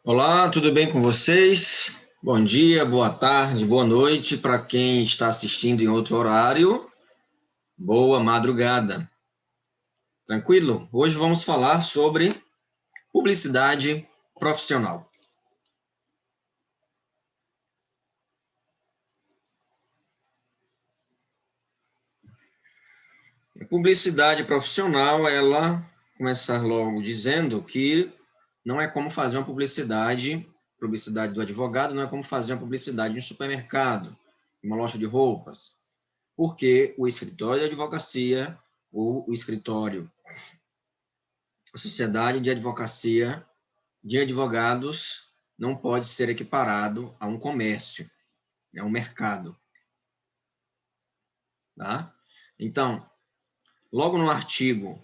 Olá, tudo bem com vocês? Bom dia, boa tarde, boa noite para quem está assistindo em outro horário. Boa madrugada. Tranquilo? Hoje vamos falar sobre publicidade profissional. A publicidade profissional, ela começar logo dizendo que não é como fazer uma publicidade do advogado não é como fazer uma publicidade em um supermercado, em uma loja de roupas. Porque o escritório de advocacia, ou o escritório, a sociedade de advocacia de advogados não pode ser equiparado a um comércio, a um mercado. Tá? Então, logo no artigo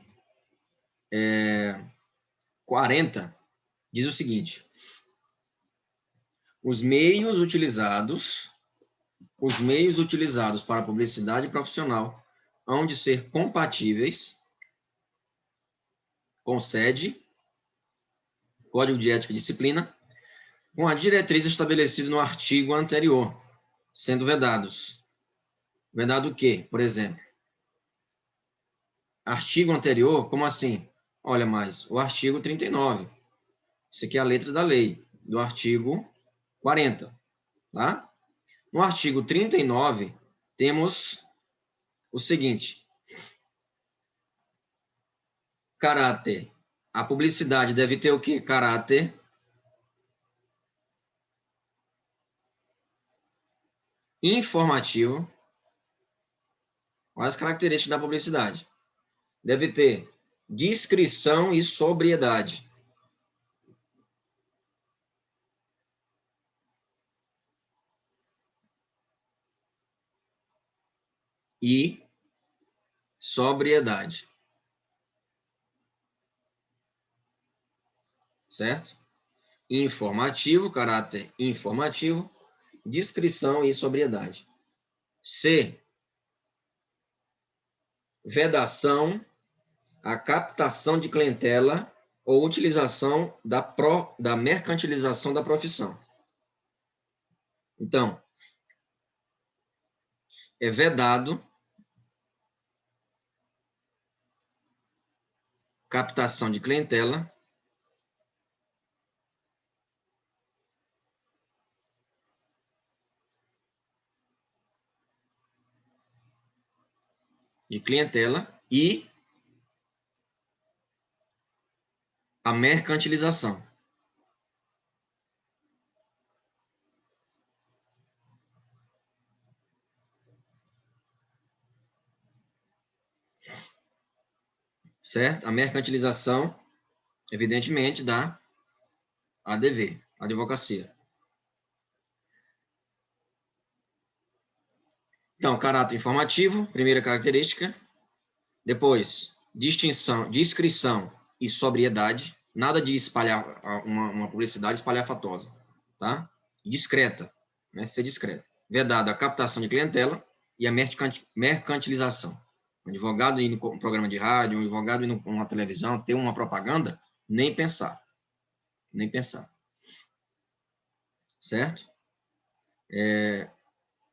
40, diz o seguinte: os meios utilizados para a publicidade profissional hão de ser compatíveis com sede, código de ética e disciplina, com a diretriz estabelecida no artigo anterior, sendo vedados. Vedado o quê, por exemplo? Artigo anterior, como assim? Olha mais, o artigo 39. Isso aqui é a letra da lei, do artigo 40, tá? No artigo 39, temos o seguinte: caráter. A publicidade deve ter o quê? Caráter informativo. Quais as características da publicidade? Deve ter discrição e sobriedade. E sobriedade. Certo? Informativo, caráter informativo, discrição e sobriedade. C. Vedação, a captação de clientela ou utilização da mercantilização da profissão. Então, é vedado captação de clientela e a mercantilização. Certo? A mercantilização, evidentemente, da ADV, advocacia. Então, caráter informativo, primeira característica. Depois, discrição e sobriedade. Nada de espalhar uma publicidade espalhafatosa, tá? Discreta, né? Ser discreta. Vedada a captação de clientela e a mercantilização. Um advogado ir no programa de rádio, um advogado ir numa televisão, ter uma propaganda, nem pensar. Nem pensar. Certo?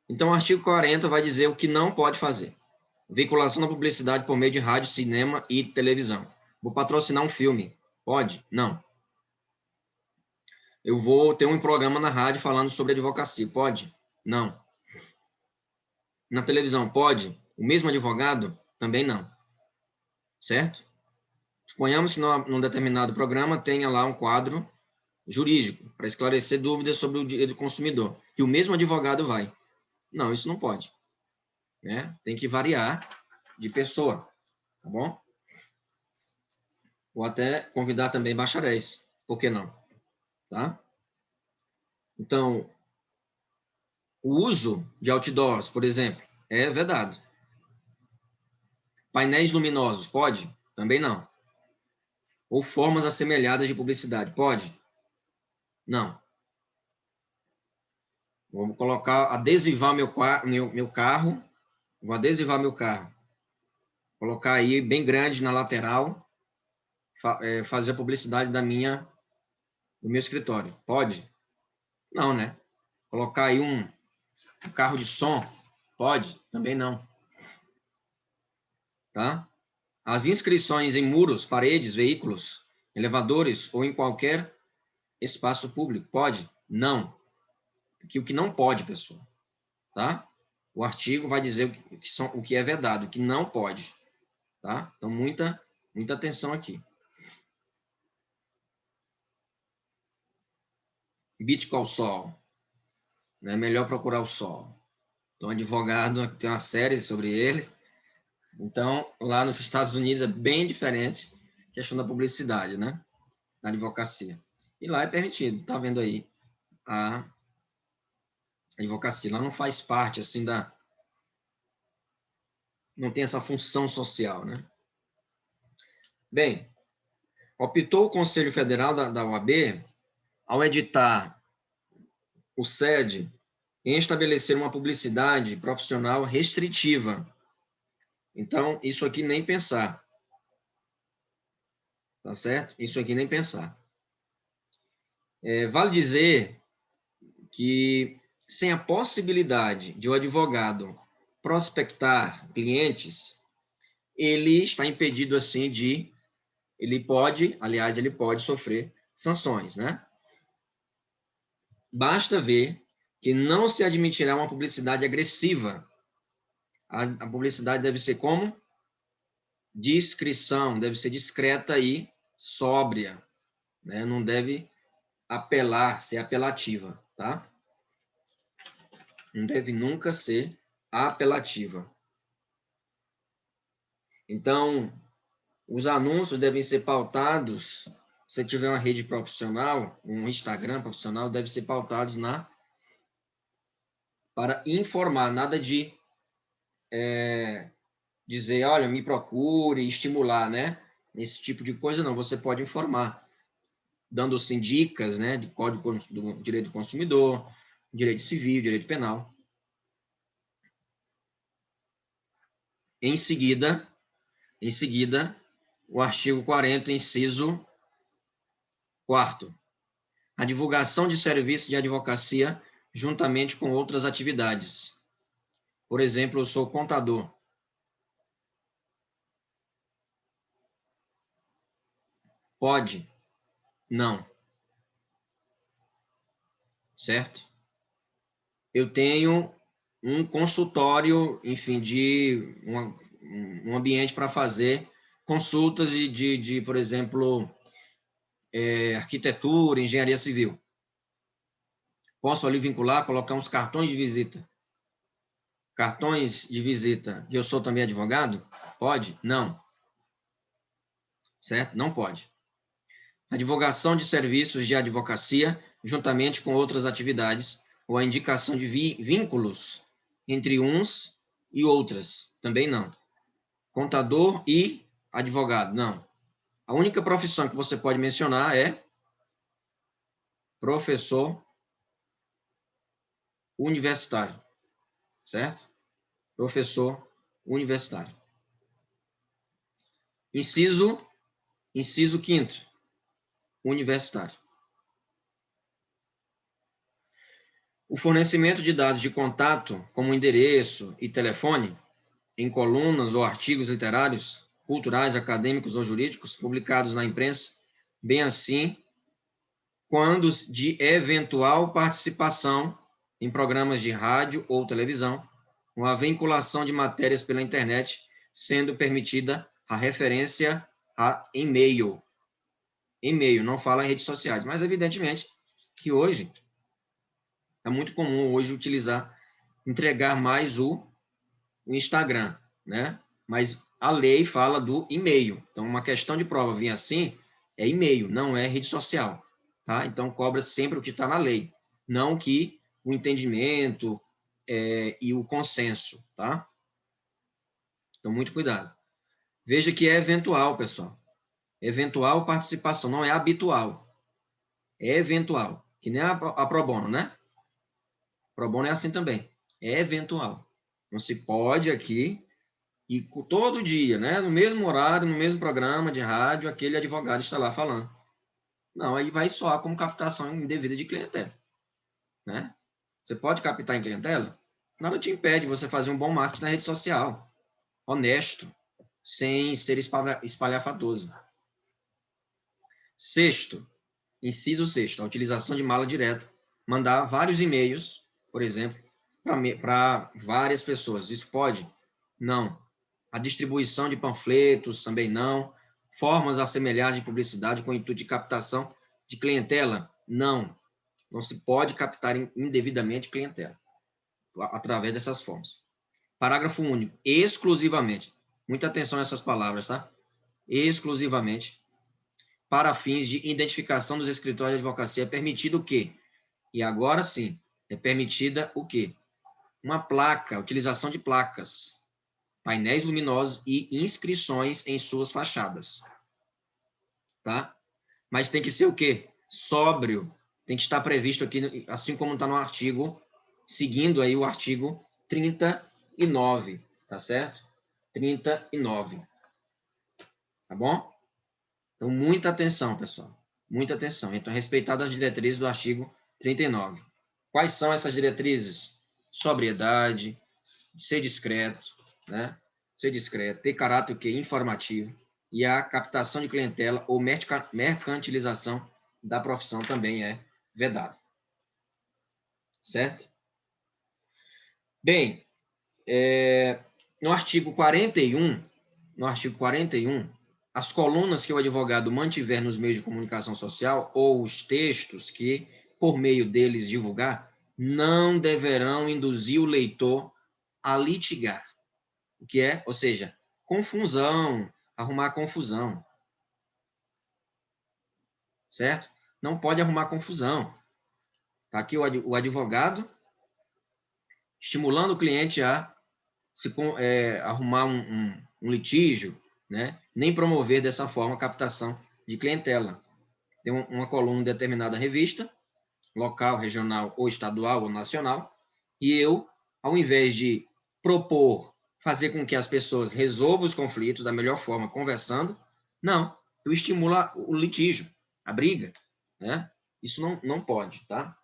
Então, o artigo 40 vai dizer o que não pode fazer. Veiculação da publicidade por meio de rádio, cinema e televisão. Vou patrocinar um filme. Pode? Não. Eu vou ter um programa na rádio falando sobre advocacia. Pode? Não. Na televisão, pode? O mesmo advogado? Também não. Certo? Suponhamos que num determinado programa tenha lá um quadro jurídico para esclarecer dúvidas sobre o direito do consumidor. E o mesmo advogado vai. Não, isso não pode. Né? Tem que variar de pessoa. Tá bom? Ou até convidar também bacharéis. Por que não? Tá? Então, o uso de outdoors, por exemplo, é vedado. Painéis luminosos, pode? Também não. Ou formas assemelhadas de publicidade, pode? Não. Vou colocar, adesivar meu carro, vou adesivar meu carro. Colocar aí bem grande na lateral, fazer a publicidade da minha do meu escritório. Pode? Não, né? Colocar aí um carro de som? Pode? Também não. Tá? As inscrições em muros, paredes, veículos, elevadores ou em qualquer espaço público? Pode? Não. O que não pode, pessoal. Tá? O artigo vai dizer o que é vedado, o que não pode. Tá? Então, muita atenção aqui. Bítico ao sol. É melhor procurar o sol. Então, advogado, tem uma série sobre ele. Então, lá nos Estados Unidos é bem diferente a questão da publicidade, né? Na advocacia. E lá é permitido. Tá vendo aí a advocacia. Lá não faz parte, assim, não tem essa função social, né? Bem, optou o Conselho Federal da OAB, ao editar o SED, em estabelecer uma publicidade profissional restritiva. Então, isso aqui nem pensar. Tá certo? Isso aqui nem pensar. Vale dizer que, sem a possibilidade de o advogado prospectar clientes, ele está impedido, assim, ele pode sofrer sanções, né? Basta ver que não se admitirá uma publicidade agressiva. A publicidade deve ser como? Discrição, deve ser discreta e sóbria, né? Não deve ser apelativa, tá? Não deve nunca ser apelativa. Então, os anúncios devem ser pautados, se você tiver uma rede profissional, um Instagram profissional, deve ser pautados para informar, nada de dizer, olha, me procure, estimular, né? Esse tipo de coisa não, você pode informar, dando assim dicas, né, de código do direito do consumidor, direito civil, direito penal. Em seguida, o artigo 40, inciso 4º, a divulgação de serviços de advocacia juntamente com outras atividades. Por exemplo, eu sou contador. Pode? Não. Certo? Eu tenho um consultório, enfim, de um ambiente para fazer consultas por exemplo, arquitetura, engenharia civil. Posso ali vincular, colocar uns cartões de visita. Cartões de visita, que eu sou também advogado? Pode? Não. Certo? Não pode. A divulgação de serviços de advocacia, juntamente com outras atividades, ou a indicação de vínculos entre uns e outras, também não. Contador e advogado, não. A única profissão que você pode mencionar é professor universitário, certo? Professor universitário. Inciso 5º, universitário. O fornecimento de dados de contato, como endereço e telefone, em colunas ou artigos literários, culturais, acadêmicos ou jurídicos, publicados na imprensa, bem assim, quando de eventual participação em programas de rádio ou televisão, com a vinculação de matérias pela internet, sendo permitida a referência a e-mail. E-mail, não fala em redes sociais, mas evidentemente que hoje é muito comum entregar mais o Instagram, né? Mas a lei fala do e-mail. Então, uma questão de prova vir assim é e-mail, não é rede social, tá? Então, cobra sempre o que está na lei, não que o entendimento e o consenso, tá? Então, muito cuidado. Veja que é eventual, pessoal. Eventual participação, não é habitual. É eventual, que nem a pro bono, né? Pro bono é assim também. É eventual. Não se pode aqui e todo dia, né, no mesmo horário, no mesmo programa de rádio, aquele advogado está lá falando. Não, aí vai soar como captação indevida de clientela, né? Você pode captar em clientela? Nada te impede de você fazer um bom marketing na rede social, honesto, sem ser espalhafatoso. Sexto, inciso sexto, a utilização de mala direta. Mandar vários e-mails, por exemplo, para várias pessoas. Isso pode? Não. A distribuição de panfletos também não. Formas assemelhadas de publicidade com o intuito de captação de clientela? Não. Não se pode captar indevidamente clientela através dessas formas. Parágrafo único. Exclusivamente. Muita atenção nessas palavras, tá? Exclusivamente. Para fins de identificação dos escritórios de advocacia, é permitido o quê? E agora sim, é permitida o quê? Uma placa, utilização de placas, painéis luminosos e inscrições em suas fachadas. Tá? Mas tem que ser o quê? Sóbrio. Tem que estar previsto aqui, assim como está no artigo, seguindo aí o artigo 39, tá certo? 39. Tá bom? Então, muita atenção, pessoal. Muita atenção. Então, respeitadas as diretrizes do artigo 39. Quais são essas diretrizes? Sobriedade, ser discreto, né? Ser discreto, ter caráter o quê? Informativo. E a captação de clientela ou mercantilização da profissão também é vedado. Certo? Bem, no artigo 41, as colunas que o advogado mantiver nos meios de comunicação social ou os textos que, por meio deles, divulgar, não deverão induzir o leitor a litigar. O que é? Ou seja, confusão, arrumar confusão. Certo? Não pode arrumar confusão. Está aqui o advogado estimulando o cliente a arrumar um litígio, né? Nem promover dessa forma a captação de clientela. Tem uma coluna em determinada revista, local, regional, ou estadual, ou nacional, e eu, ao invés de propor fazer com que as pessoas resolvam os conflitos da melhor forma, conversando, não, eu estimulo o litígio, a briga, né? Isso não pode, tá?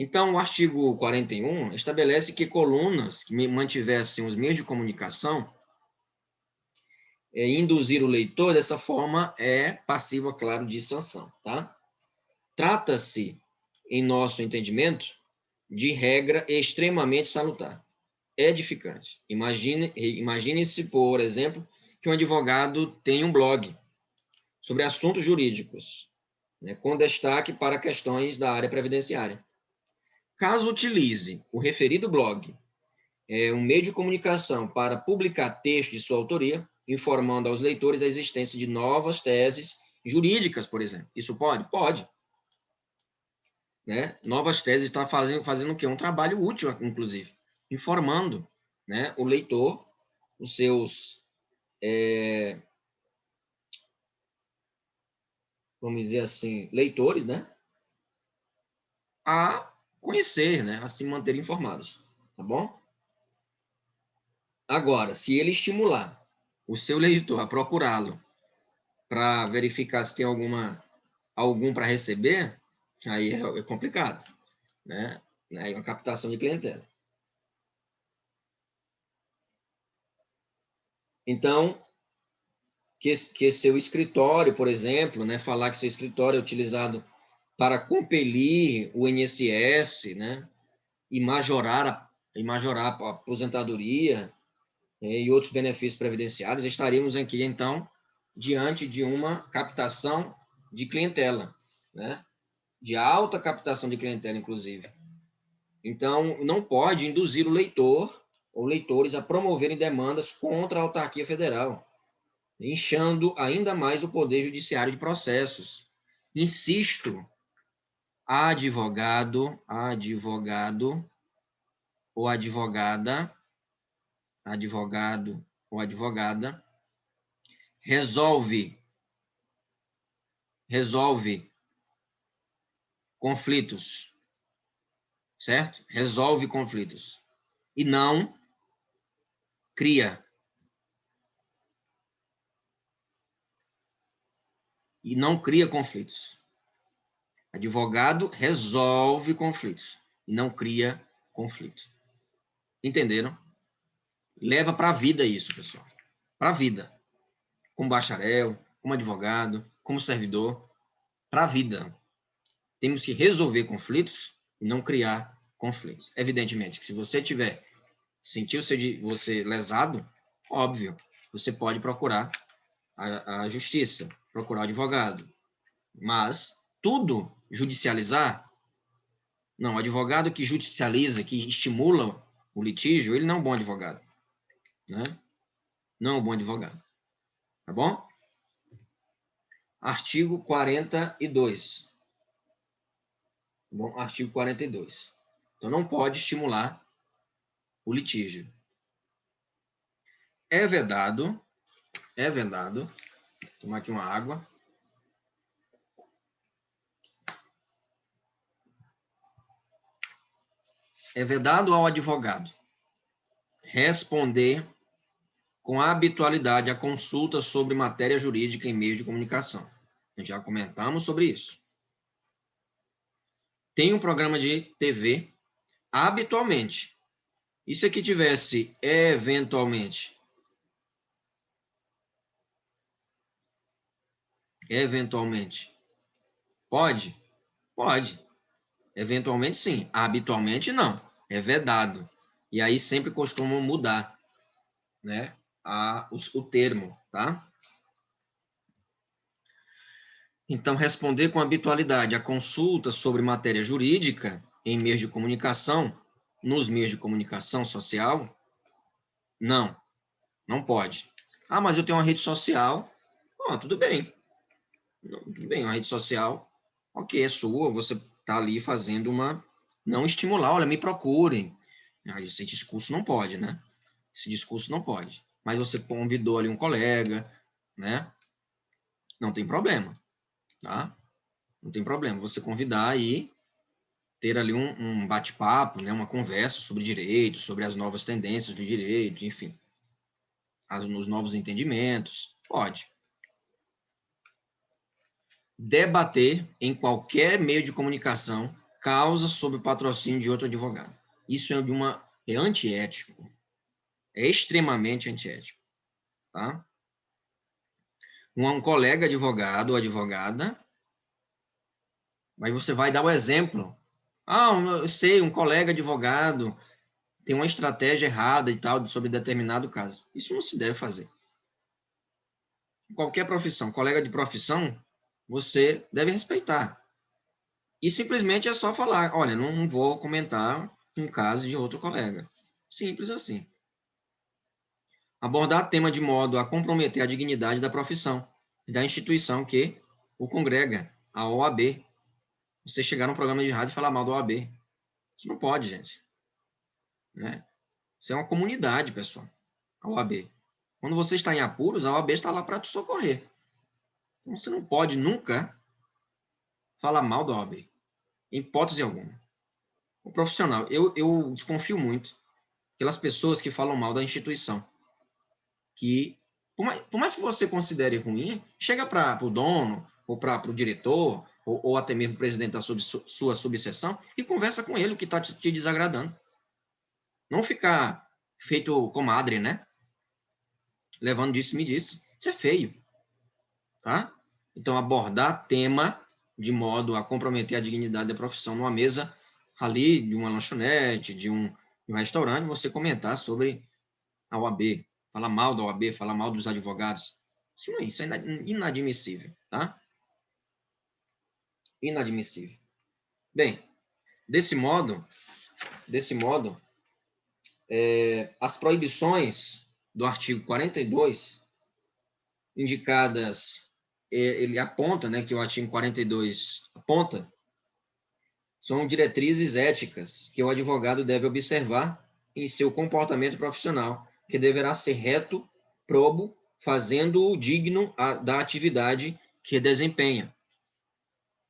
Então, o artigo 41 estabelece que colunas que mantivessem os meios de comunicação induzir o leitor dessa forma é passiva, claro, de sanção, tá? Trata-se, em nosso entendimento, de regra extremamente salutar, edificante. Imagine-se, por exemplo, que um advogado tem um blog sobre assuntos jurídicos, né, com destaque para questões da área previdenciária. Caso utilize o referido blog, um meio de comunicação para publicar texto de sua autoria, informando aos leitores a existência de novas teses jurídicas, por exemplo. Isso pode? Pode. Né? Novas teses estão fazendo o quê? Um trabalho útil, inclusive, informando, né, o leitor, os seus, vamos dizer assim, leitores, né, a conhecer, né, a se manter informados, tá bom? Agora, se ele estimular o seu leitor a procurá-lo para verificar se tem algum para receber, aí é complicado, né? Aí é uma captação de clientela. Então, que seu escritório, por exemplo, né, falar que seu escritório é utilizado para compelir o INSS, né, e majorar a aposentadoria, e outros benefícios previdenciários, estaríamos aqui, então, diante de uma captação de clientela, né, de alta captação de clientela, inclusive. Então, não pode induzir o leitor ou leitores a promoverem demandas contra a autarquia federal, inchando ainda mais o poder judiciário de processos. Insisto, advogado ou advogada, advogado ou advogada, resolve conflitos, certo? Resolve conflitos e não cria. E não cria conflitos. Advogado resolve conflitos e não cria conflitos. Entenderam? Leva para a vida isso, pessoal. Para a vida. Como bacharel, como advogado, como servidor. Para a vida. Temos que resolver conflitos e não criar conflitos. Evidentemente que se você sentiu você lesado, óbvio, você pode procurar a justiça, procurar o advogado. Mas tudo judicializar, não, o advogado que judicializa, que estimula o litígio, ele não é um bom advogado, né? Não é um bom advogado, tá bom? Artigo 42. Tá bom? Artigo 42. Então, não pode estimular o litígio. É vedado, vou tomar aqui uma água. É vedado ao advogado responder com habitualidade a consulta sobre matéria jurídica em meio de comunicação. Já comentamos sobre isso. Tem um programa de TV habitualmente. E se aqui tivesse eventualmente? Eventualmente. Pode? Pode. Eventualmente, sim. Habitualmente, não. É vedado. E aí sempre costumam mudar, né, o termo, tá? Então, responder com habitualidade a consulta sobre matéria jurídica em meios de comunicação, nos meios de comunicação social, não pode. Ah, mas eu tenho uma rede social. Tudo bem. Tudo bem, uma rede social, ok, é sua, você está ali fazendo uma... Não estimular, olha, me procurem. Esse discurso não pode, né? Esse discurso não pode. Mas você convidou ali um colega, né? Não tem problema, tá? Não tem problema. Você convidar e ter ali um bate-papo, né? Uma conversa sobre direito, sobre as novas tendências do direito, enfim. Os novos entendimentos, pode. Debater em qualquer meio de comunicação causas sob o patrocínio de outro advogado. Isso é antiético. É extremamente antiético, tá? Um colega advogado ou advogada, mas você vai dar o exemplo. Eu sei, um colega advogado tem uma estratégia errada e tal sobre determinado caso. Isso não se deve fazer. Qualquer profissão, colega de profissão, você deve respeitar. E simplesmente é só falar, olha, não vou comentar um caso de outro colega. Simples assim. Abordar tema de modo a comprometer a dignidade da profissão e da instituição que o congrega, a OAB. Você chegar num programa de rádio e falar mal da OAB. Isso não pode, gente. Né? Isso é uma comunidade, pessoal, a OAB. Quando você está em apuros, a OAB está lá para te socorrer. Então, você não pode nunca falar mal da OAB, em hipótese alguma. O profissional, eu desconfio muito pelas pessoas que falam mal da instituição. Que, por mais que você considere ruim, chega para o dono, ou para o diretor, ou até mesmo o presidente da sua subseção, e conversa com ele o que está te desagradando. Não ficar feito comadre, né? Levando disse-me disse. Isso é feio. Tá? Então, abordar tema de modo a comprometer a dignidade da profissão numa mesa ali de uma lanchonete, de um restaurante, você comentar sobre a OAB, falar mal da OAB, falar mal dos advogados. Isso é inadmissível, tá? Inadmissível. Bem, desse modo, as proibições do artigo 42, indicadas, ele aponta, né, que o artigo 42 aponta, são diretrizes éticas que o advogado deve observar em seu comportamento profissional, que deverá ser reto, probo, fazendo-o digno da atividade que desempenha.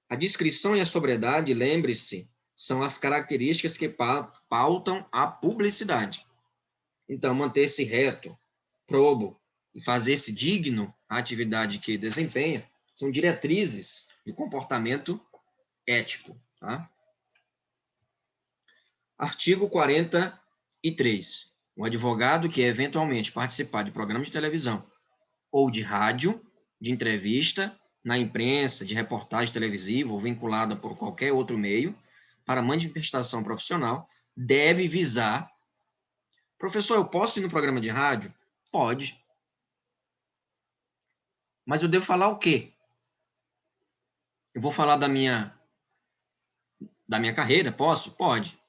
A discrição e a sobriedade, lembre-se, são as características que pautam a publicidade. Então, manter-se reto, probo e fazer-se digno à atividade que desempenha são diretrizes de comportamento ético, tá? Artigo 43. O advogado que eventualmente participar de programa de televisão ou de rádio, de entrevista, na imprensa, de reportagem televisiva ou vinculada por qualquer outro meio, para manifestação profissional, deve visar... Professor, eu posso ir no programa de rádio? Pode. Mas eu devo falar o quê? Eu vou falar da minha carreira? Posso? Pode.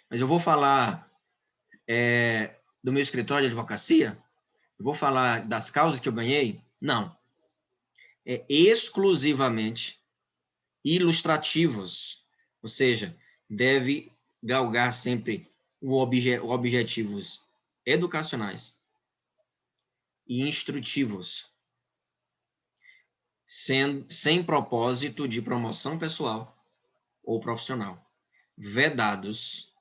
Mas eu vou falar do meu escritório de advocacia? Eu vou falar das causas que eu ganhei? Não. É exclusivamente ilustrativos, ou seja, deve galgar sempre objetivos educacionais e instrutivos, sem propósito de promoção pessoal ou profissional. Vedados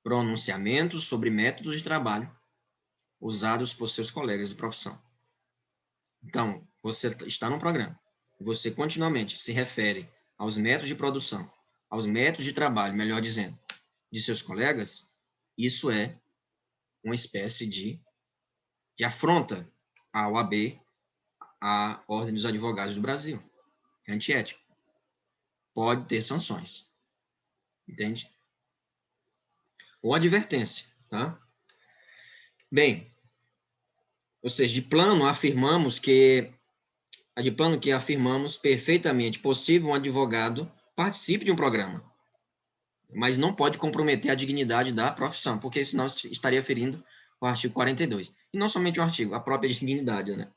pronunciamentos sobre métodos de trabalho usados por seus colegas de profissão. Então, você está num programa, você continuamente se refere aos métodos de produção, aos métodos de trabalho, melhor dizendo, de seus colegas, isso é uma espécie de afronta à OAB, à Ordem dos Advogados do Brasil. É antiético. Pode ter sanções. Entende? Ou advertência, tá? Bem, ou seja, de plano afirmamos perfeitamente possível um advogado participe de um programa, mas não pode comprometer a dignidade da profissão, porque senão estaria ferindo o artigo 42. E não somente o artigo, a própria dignidade, né?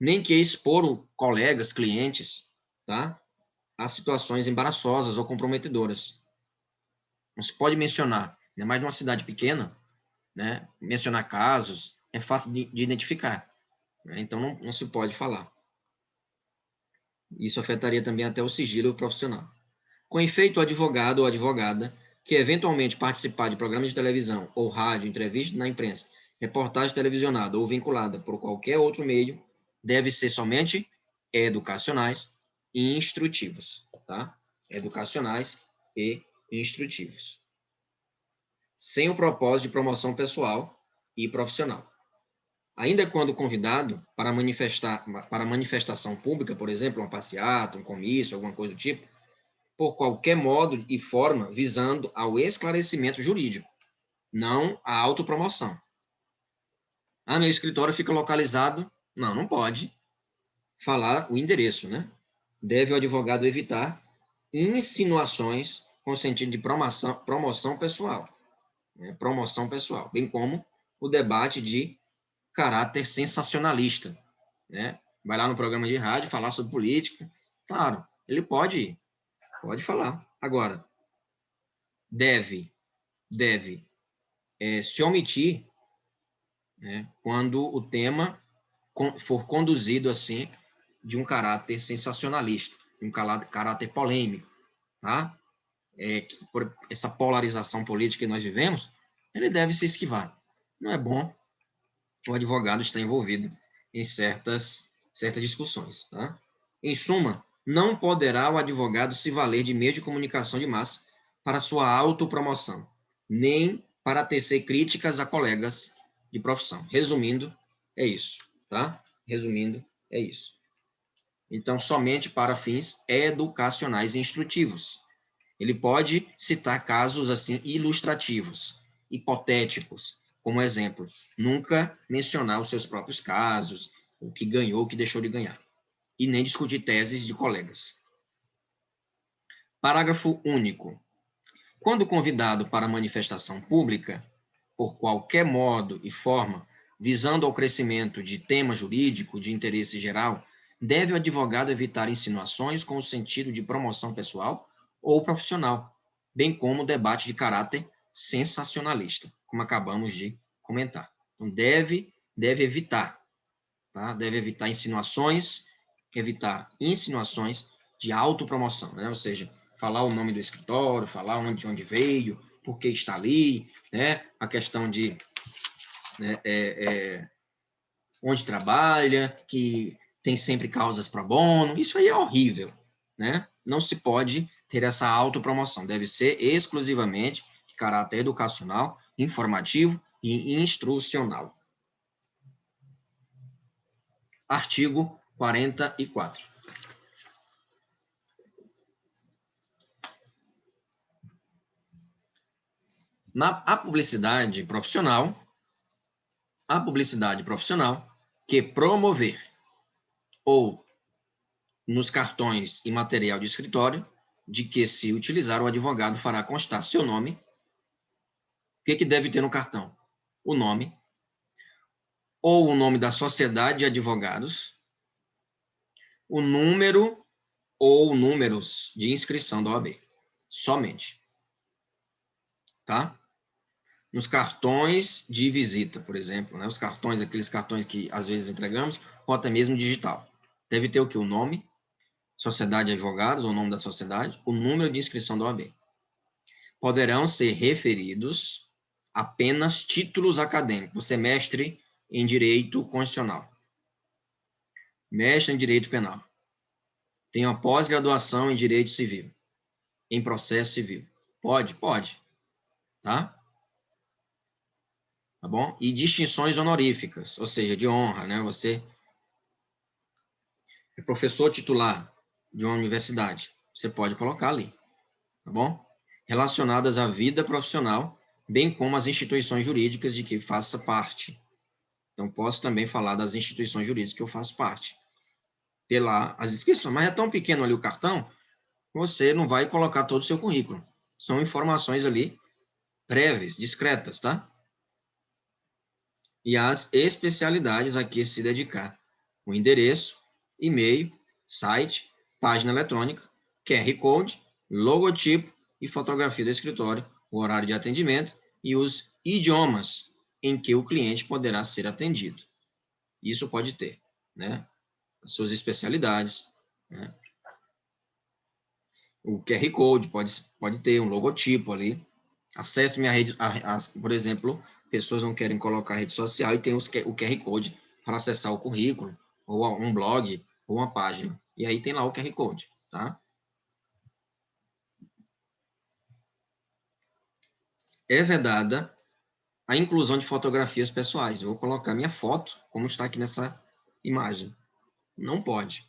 Nem que expor colegas, clientes, tá? A situações embaraçosas ou comprometedoras. Não se pode mencionar, ainda mais numa cidade pequena, né? Mencionar casos é fácil de identificar, né? Então não se pode falar. Isso afetaria também até o sigilo profissional. Com efeito, o advogado ou advogada que eventualmente participar de programa de televisão ou rádio, entrevista na imprensa, reportagem televisionada ou vinculada por qualquer outro meio, deve ser somente educacionais e instrutivas, tá? Educacionais e instrutivas. Sem o propósito de promoção pessoal e profissional. Ainda quando convidado para manifestação pública, por exemplo, uma passeata, um comício, alguma coisa do tipo, por qualquer modo e forma visando ao esclarecimento jurídico, não à autopromoção. Ah, meu escritório fica localizado... Não pode falar o endereço, né? Deve o advogado evitar insinuações com sentido de promoção pessoal, né? Promoção pessoal, bem como o debate de caráter sensacionalista, né? Vai lá no programa de rádio falar sobre política, claro, ele pode falar. Agora, deve se omitir, né, quando o tema for conduzido assim de um caráter sensacionalista, de um caráter polêmico, tá? Por essa polarização política que nós vivemos, ele deve se esquivar. Não é bom o advogado estar envolvido em certas discussões, tá? Em suma, não poderá o advogado se valer de meio de comunicação de massa para sua autopromoção, nem para tecer críticas a colegas de profissão. Resumindo, é isso, tá? Resumindo, é isso. Então, somente para fins educacionais e instrutivos. Ele pode citar casos assim ilustrativos, hipotéticos, como exemplo. Nunca mencionar os seus próprios casos, o que ganhou, o que deixou de ganhar. E nem discutir teses de colegas. Parágrafo único. Quando convidado para manifestação pública, por qualquer modo e forma, visando ao crescimento de tema jurídico de interesse geral, deve o advogado evitar insinuações com o sentido de promoção pessoal ou profissional, bem como debate de caráter sensacionalista, como acabamos de comentar. Então, deve evitar, tá? Deve evitar insinuações de autopromoção, né? Ou seja, falar o nome do escritório, falar de onde veio, por que está ali, né? A questão de onde trabalha, que tem sempre causas pro bono, isso aí é horrível, né? Não se pode ter essa autopromoção. Deve ser exclusivamente de caráter educacional, informativo e instrucional. Artigo 44. A publicidade profissional que promover ou nos cartões e material de escritório de que se utilizar, o advogado fará constar seu nome. O que deve ter no cartão? O nome, ou o nome da sociedade de advogados, o número ou números de inscrição da OAB. Somente. Tá? Nos cartões de visita, por exemplo, né? Os cartões, aqueles cartões que às vezes entregamos, ou até mesmo digital. Deve ter o que? O nome, sociedade de advogados, ou o nome da sociedade, o número de inscrição da OAB. Poderão ser referidos apenas títulos acadêmicos. Você é mestre em Direito Constitucional. Mestre em Direito Penal. Tem uma pós-graduação em Direito Civil. Em Processo Civil. Pode? Pode. Tá? Tá bom? E distinções honoríficas, ou seja, de honra, né? Você é professor titular de uma universidade. Você pode colocar ali. Tá bom? Relacionadas à vida profissional, bem como as instituições jurídicas de que faça parte. Então, posso também falar das instituições jurídicas que eu faço parte. Ter lá as inscrições. Mas é tão pequeno ali o cartão, você não vai colocar todo o seu currículo. São informações ali prévias, discretas, tá? E as especialidades a que se dedicar. O endereço, e-mail, site, página eletrônica, QR Code, logotipo e fotografia do escritório, o horário de atendimento e os idiomas em que o cliente poderá ser atendido. Isso pode ter, né? As suas especialidades, né? O QR Code pode ter um logotipo ali. Acesse minha rede, por exemplo, pessoas não querem colocar rede social e tem o QR Code para acessar o currículo, ou um blog, ou uma página. E aí tem lá o QR Code, tá? É vedada a inclusão de fotografias pessoais. Eu vou colocar minha foto, como está aqui nessa imagem. Não pode,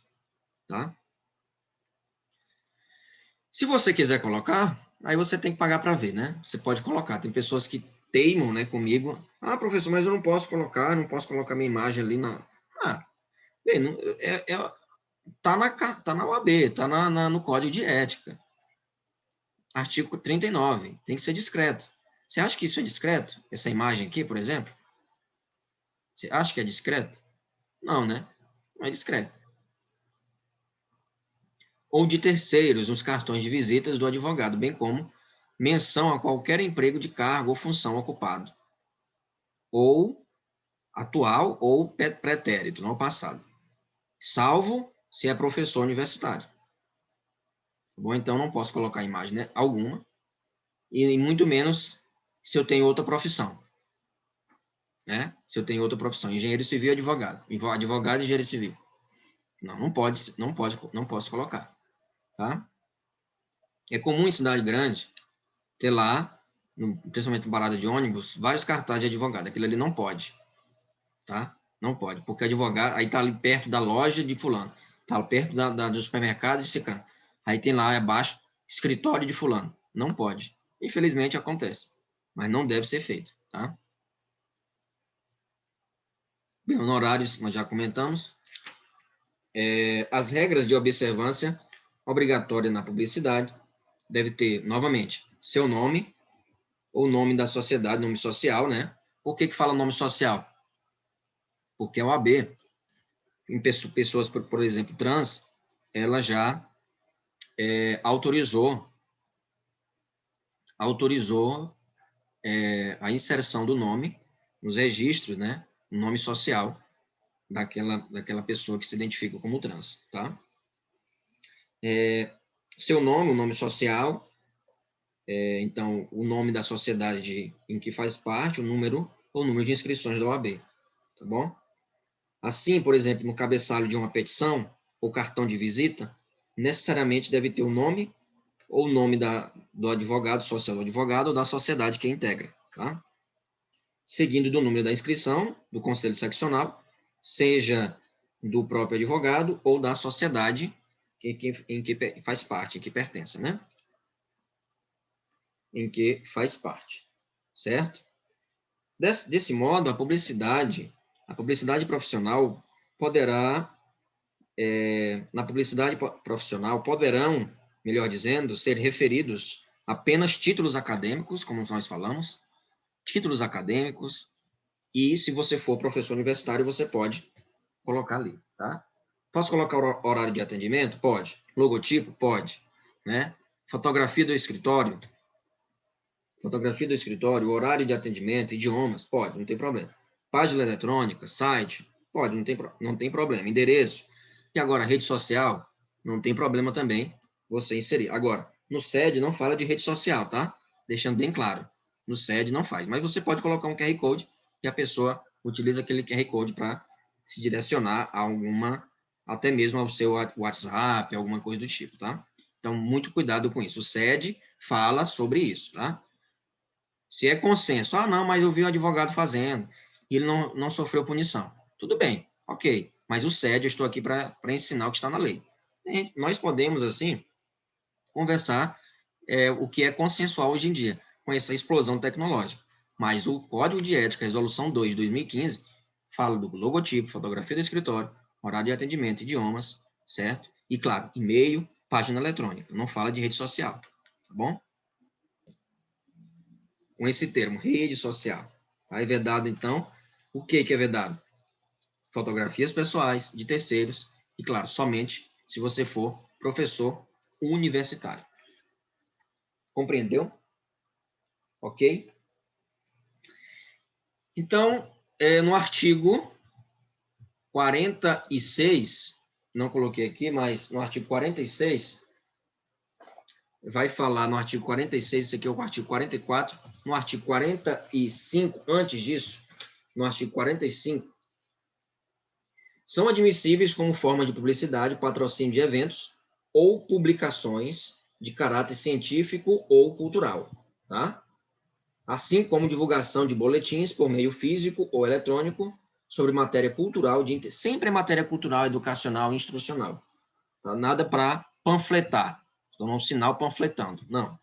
tá? Se você quiser colocar, aí você tem que pagar para ver, né? Você pode colocar. Tem pessoas que teimam, né, comigo. Ah, professor, mas eu não posso colocar minha imagem ali na... Ah, bem, tá na OAB, tá no Código de Ética. Artigo 39, tem que ser discreto. Você acha que isso é discreto? Essa imagem aqui, por exemplo? Você acha que é discreto? Não, né? Não é discreto. Ou de terceiros nos cartões de visitas do advogado, bem como menção a qualquer emprego de cargo ou função ocupado, ou atual ou pretérito, não passado, salvo se é professor universitário. Bom, então não posso colocar imagem, né, alguma, e muito menos se eu tenho outra profissão. Né? Se eu tenho outra profissão, engenheiro civil e advogado. Advogado e engenheiro civil. Não posso colocar. Tá? É comum em cidade grande ter lá, principalmente em parada de ônibus, vários cartazes de advogado. Aquilo ali não pode. Tá? Não pode, porque advogado, aí tá ali perto da loja de fulano, tá perto do supermercado de ciclano. Aí tem lá abaixo, escritório de fulano. Não pode. Infelizmente acontece, mas não deve ser feito, tá? Bem, honorários nós já comentamos. As regras de observância obrigatória na publicidade deve ter, novamente, seu nome, ou nome da sociedade, nome social, né? Por que fala nome social? Porque a OAB, em pessoas, por exemplo, trans, ela já autorizou a inserção do nome nos registros, né? O nome social daquela pessoa que se identifica como trans, tá? Seu nome, o nome social, então, o nome da sociedade em que faz parte, o número de inscrições da OAB, tá bom? Assim, por exemplo, no cabeçalho de uma petição ou cartão de visita, necessariamente deve ter o nome ou o nome do advogado, social do advogado, ou da sociedade que integra, tá? Seguindo do número da inscrição do conselho seccional, seja do próprio advogado ou da sociedade em que faz parte, em que pertence, né? Em que faz parte, certo? Desse modo, a publicidade profissional poderá, na publicidade profissional, poderão, melhor dizendo, ser referidos apenas títulos acadêmicos, como nós falamos, títulos acadêmicos, e se você for professor universitário, você pode colocar ali, tá? Posso colocar o horário de atendimento? Pode. Logotipo? Pode. Né? Fotografia do escritório? Fotografia do escritório, horário de atendimento, idiomas? Pode, não tem problema. Página eletrônica, site? Pode, não tem problema. Endereço? E agora, rede social? Não tem problema também você inserir. Agora, no SED não fala de rede social, tá? Deixando bem claro. No SED não faz. Mas você pode colocar um QR Code e a pessoa utiliza aquele QR Code para se direcionar a alguma, até mesmo ao seu WhatsApp, alguma coisa do tipo, tá? Então, muito cuidado com isso. O SED fala sobre isso, tá? Se é consenso, não, mas eu vi um advogado fazendo, e ele não sofreu punição. Tudo bem, ok, mas o SED, eu estou aqui para ensinar o que está na lei. Nós podemos, assim, conversar o que é consensual hoje em dia, com essa explosão tecnológica. Mas o Código de Ética, Resolução 2 de 2015, fala do logotipo, fotografia do escritório, horário de atendimento, idiomas, certo? E, claro, e-mail, página eletrônica. Não fala de rede social, tá bom? Com esse termo, rede social. Tá? É vedado, então, o que é vedado? Fotografias pessoais de terceiros e, claro, somente se você for professor universitário. Compreendeu? Ok? Então, no artigo 46, não coloquei aqui, mas no artigo 46, vai falar no artigo 46, esse aqui é o artigo 44, no artigo 45, antes disso, no artigo 45, são admissíveis como forma de publicidade, patrocínio de eventos ou publicações de caráter científico ou cultural, tá? Assim como divulgação de boletins por meio físico ou eletrônico sobre matéria cultural, sempre é matéria cultural, educacional e instrucional. Tá? Nada para panfletar, então um sinal panfletando, não.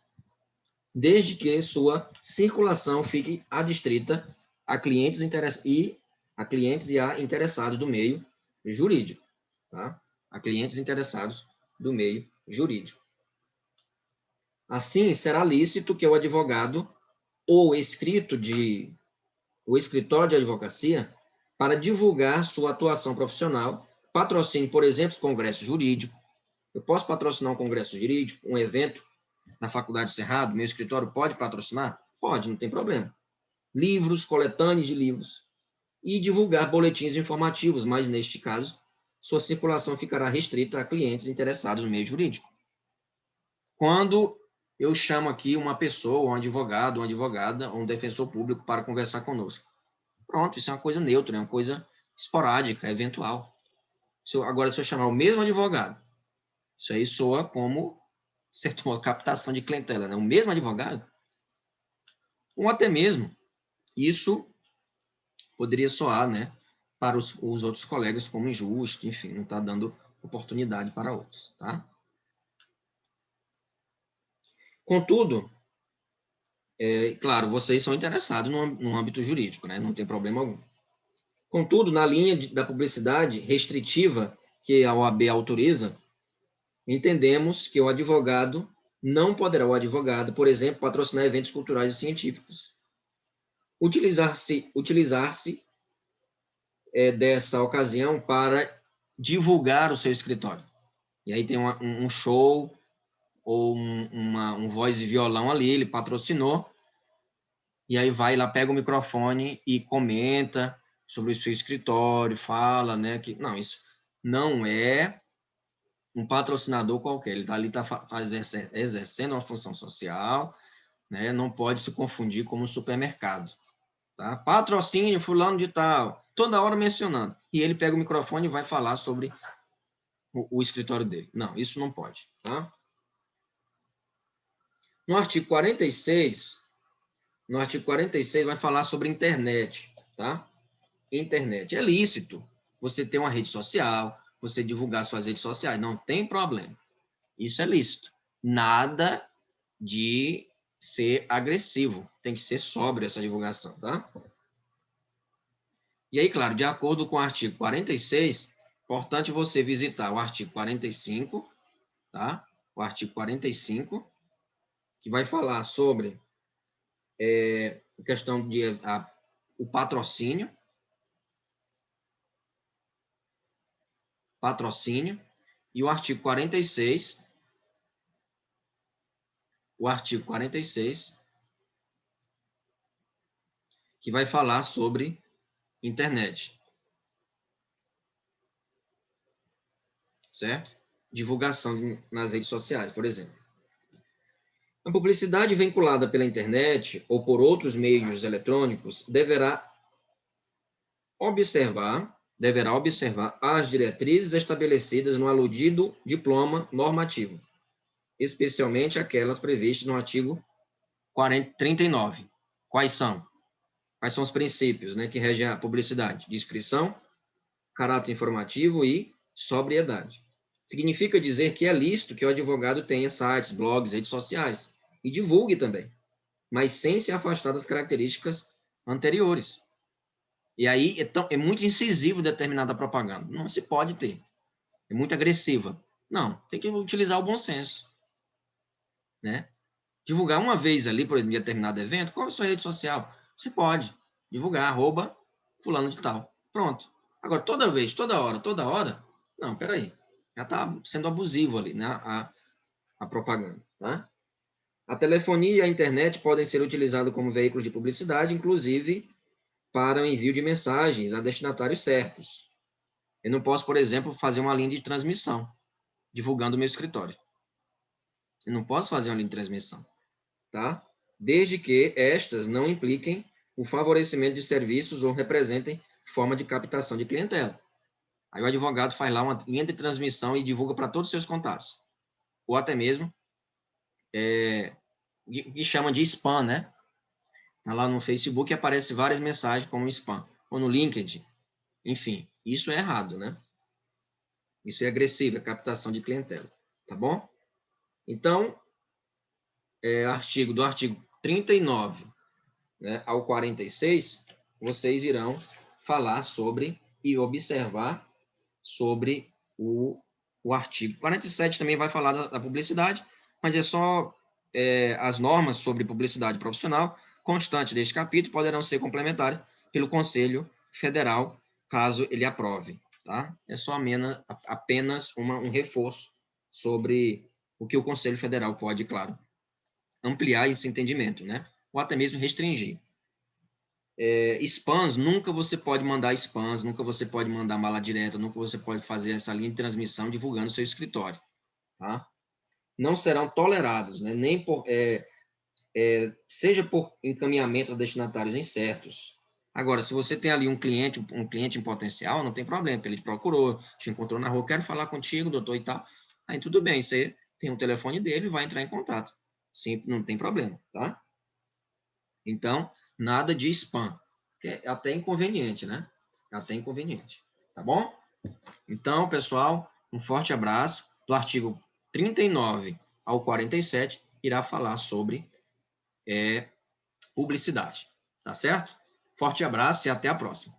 Desde que sua circulação fique adstrita a clientes e a interessados do meio jurídico, tá? A clientes interessados do meio jurídico. Assim, será lícito que o advogado ou o escritório de advocacia, para divulgar sua atuação profissional, patrocine, por exemplo, congresso jurídico. Eu posso patrocinar um congresso jurídico, um evento na Faculdade Cerrado, meu escritório pode patrocinar? Pode, não tem problema. Livros, coletâneas de livros. E divulgar boletins informativos, mas, neste caso, sua circulação ficará restrita a clientes interessados no meio jurídico. Quando eu chamo aqui uma pessoa, um advogado, uma advogada, ou um defensor público para conversar conosco. Pronto, isso é uma coisa neutra, é uma coisa esporádica, eventual. Agora, se eu chamar o mesmo advogado, isso aí soa como uma captação de clientela, né? O mesmo advogado, ou até mesmo, isso poderia soar, né, para os outros colegas como injusto, enfim, não está dando oportunidade para outros, tá? Contudo, claro, vocês são interessados no âmbito jurídico, né? Não tem problema algum. Contudo, na linha da publicidade restritiva que a OAB autoriza, entendemos que o advogado não poderá, por exemplo, patrocinar eventos culturais e científicos. Utilizar-se dessa ocasião para divulgar o seu escritório. E aí tem um show ou um voz e violão ali, ele patrocinou, e aí vai lá, pega o microfone e comenta sobre o seu escritório, fala, né, que não, isso não é um patrocinador qualquer, ele está ali exercendo uma função social, né, não pode se confundir com um supermercado. Tá? Patrocínio, fulano de tal, toda hora mencionando. E ele pega o microfone e vai falar sobre o escritório dele. Não, isso não pode, tá? No artigo 46, vai falar sobre internet, tá? Internet. É lícito você ter uma rede social, você divulgar suas redes sociais, não tem problema. Isso é lícito. Nada de ser agressivo. Tem que ser sóbrio essa divulgação, tá? E aí, claro, de acordo com o artigo 46, importante você visitar o artigo 45, tá? O artigo 45, que vai falar sobre a questão de o patrocínio, e o artigo 46, que vai falar sobre internet, certo? Divulgação nas redes sociais, por exemplo. A publicidade vinculada pela internet ou por outros meios eletrônicos deverá observar as diretrizes estabelecidas no aludido diploma normativo, especialmente aquelas previstas no artigo 39. Quais são? Quais são os princípios, né, que regem a publicidade? Discrição, caráter informativo e sobriedade. Significa dizer que é lícito que o advogado tenha sites, blogs, redes sociais e divulgue também, mas sem se afastar das características anteriores. E aí é muito incisivo determinada propaganda. Não se pode ter. É muito agressiva. Não, tem que utilizar o bom senso, né? Divulgar uma vez ali, por exemplo, em determinado evento, qual é a sua rede social? Você pode divulgar, @fulano de tal. Pronto. Agora, toda vez, toda hora, não, peraí. Já está sendo abusivo ali, né? A propaganda, tá? A telefonia e a internet podem ser utilizados como veículos de publicidade, inclusive para o envio de mensagens a destinatários certos. Eu não posso, por exemplo, fazer uma linha de transmissão divulgando o meu escritório. Eu não posso fazer uma linha de transmissão, tá? Desde que estas não impliquem o favorecimento de serviços ou representem forma de captação de clientela. Aí o advogado faz lá uma linha de transmissão e divulga para todos os seus contatos. Ou até mesmo, que chama de spam, né? Tá lá no Facebook aparece várias mensagens como spam. Ou no LinkedIn. Enfim, isso é errado, né? Isso é agressivo, é captação de clientela. Tá bom? Então, do artigo 39, né, ao 46, vocês irão falar sobre e observar sobre o artigo. 47 também vai falar da publicidade, mas é só as normas sobre publicidade profissional constantes deste capítulo poderão ser complementadas pelo Conselho Federal, caso ele aprove. Tá? É só apenas um reforço sobre o que o Conselho Federal pode, claro, ampliar esse entendimento, né? Ou até mesmo restringir. Spams, nunca você pode mandar spams, nunca você pode mandar mala direta, nunca você pode fazer essa linha de transmissão divulgando o seu escritório. Tá? Não serão tolerados, né? Nem seja por encaminhamento a destinatários incertos. Agora, se você tem ali um cliente em potencial, não tem problema, porque ele te procurou, te encontrou na rua, quero falar contigo, doutor e tal. Aí tudo bem, você tem o telefone dele e vai entrar em contato. Sim, não tem problema, tá? Então, nada de spam, que é até inconveniente, né? Até inconveniente, tá bom? Então, pessoal, um forte abraço. Do artigo 39 ao 47, irá falar sobre publicidade, tá certo? Forte abraço e até a próxima.